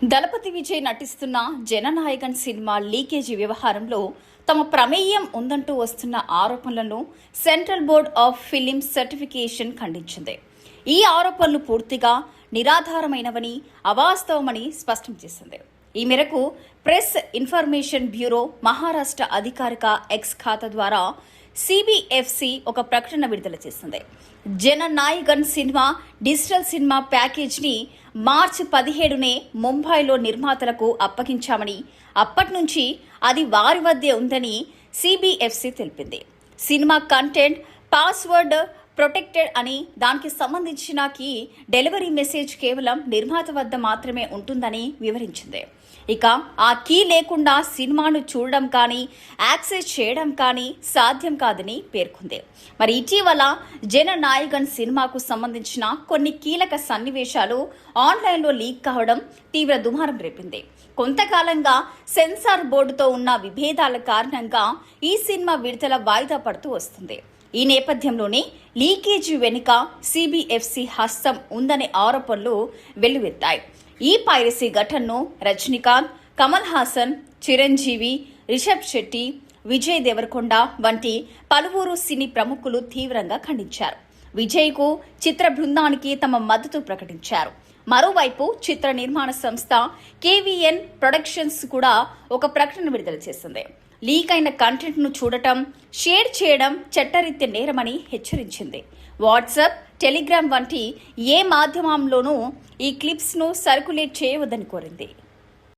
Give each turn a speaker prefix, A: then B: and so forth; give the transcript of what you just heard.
A: దళపతి విజయ్ నటిస్తున్న Jana Nayagan cinema leakage వ్యవహారంలో తమ ప్రమేయం ఉందంటూ వస్తున్న ఆరోపణలను central board of film certification ఖండించింది. ఈ ఆరోపణలు పూర్తిగా నిరాధారమైనవని, అవాస్తవమని స్పష్టం చేసింది. ఈ మేరకు ప్రెస్ ఇన్ఫర్మేషన్ బ్యూరో మహారాష్ట్ర అధికారిక ఎక్స్ ఖాతా ద్వారా సిబిఎఫ్సి ఒక ప్రకటన విడుదల చేసింది. జననాయకన్ సినిమా డిజిటల్ సినిమా ప్యాకేజ్ని మార్చి 17నే ముంబైలో నిర్మాతలకు అప్పగించామని, అప్పటి నుంచి అది వారి వద్దే ఉందని సిబిఎఫ్సి తెలిపింది. సినిమా కంటెంట్ పాస్వర్డ్ ప్రొటెక్టెడ్ అని, దానికి సంబంధించిన కీ డెలివరీ మెసేజ్ కేవలం నిర్మాత వద్ద మాత్రమే ఉంటుందని వివరించింది. ఇక ఆ కీ లేకుండా సినిమాను చూడడం కానీ, యాక్సెస్ చేయడం కానీ సాధ్యం కాదని పేర్కొంది. మరి ఇటీవల జననాయకన్ సినిమాకు సంబంధించిన కొన్ని కీలక సన్నివేశాలు ఆన్లైన్లో లీక్ కావడం తీవ్ర దుమారం రేపింది. కొంతకాలంగా సెన్సార్ బోర్డుతో ఉన్న విభేదాల కారణంగా ఈ సినిమా విడుదల వాయిదా పడుతూ వస్తుంది. ఈ నేపథ్యంలోనే లీకేజీ వెనుక సిబిఎఫ్సి హస్తం ఉందనే ఆరోపణలు వెల్లువెత్తాయి. ఈ పైరసీ ఘటనను రజనీకాంత్, కమల్ హాసన్, చిరంజీవి, రిషబ్ శెట్టి, విజయ్ దేవరకొండ వంటి పలువురు సినీ ప్రముఖులు తీవ్రంగా ఖండించారు. విజయ్కు చిత్ర బృందానికి తమ మద్దతు ప్రకటించారు. మరోవైపు చిత్ర నిర్మాణ సంస్థ కేవీఎన్ ప్రొడక్షన్స్ కూడా ఒక ప్రకటన విడుదల చేసింది. లీక్ అయిన కంటెంట్ను చూడటం, షేర్ చేయడం చట్టరీత్యా నేరమని హెచ్చరించింది. వాట్సాప్, టెలిగ్రామ్ వంటి ఏ మాధ్యమంలోనూ ఈ క్లిప్స్ను సర్క్యులేట్ చేయవద్దని కోరింది.